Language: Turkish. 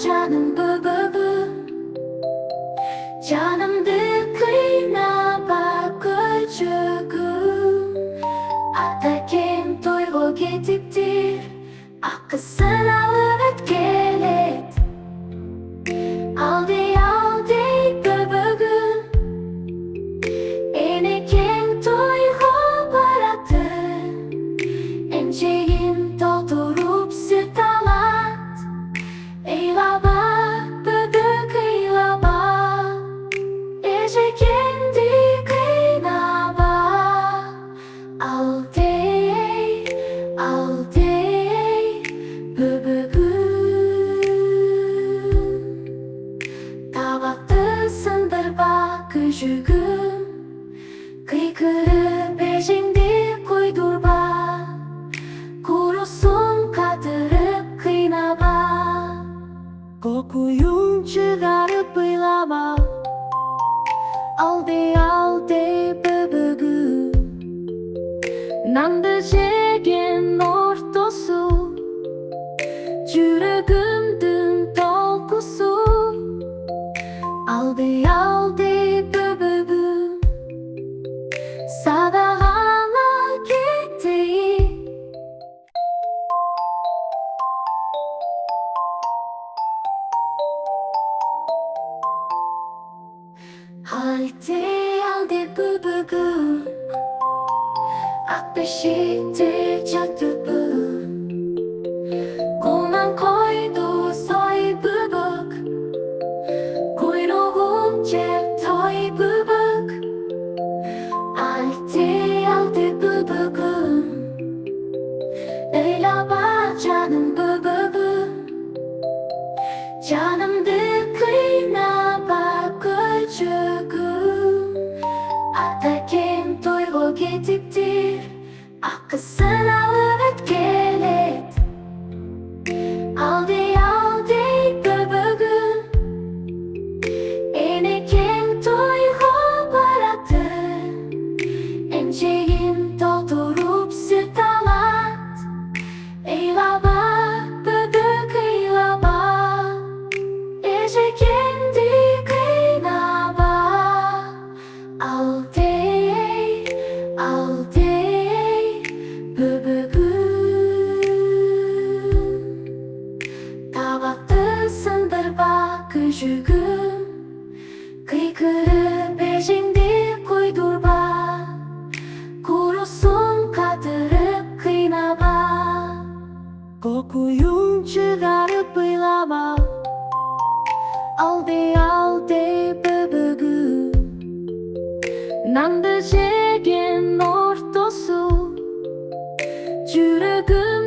canım bıbıgı Canımdı kıynaba küçüğüm Atakem toygo ketiptir Akısın alıp gelet Aldı bıbıgı Eneken toygo baratı Emgegin doldurup süt alat Eylaba bıbık eylaba Ece kendi kıynaba Al dey bıbıgım Tabaktı sındırba küçüğüm Kıykırıp ejingdi koydurba Kurusun katırıp kıynaba Kokuyun çıkarıpıylaba Al dey bıbıgım Nandı jegen ortosu Жүрөгүмдүн толкусу Al dey bıbıgım Sadagana кетейин Al dey bıbıgım Ak beşikte jatıpım Kolundan koydu soy bıbık Kuyruğun cep toy bıbık Al dey bıbıgım Eylaba canım bıbıgım Canımdı kıynaba küçüğüm Atakem toygo ketiptir Akısın alıp gelet Al dey bıbıgım Eneken toygo baratı Emgegin doldurup süt alat Eylaba bıbık eylaba Ece kendi kıynaba Al dey bıbıgım Tabaktı sındırba küçüğüm Kıykırıp ejingdi koydurba Kurusun katırıp kıynaba Kokuyun çıkarıpıylaba Al dey bıbıgım Nandı jegen ortosu Жүрөгүм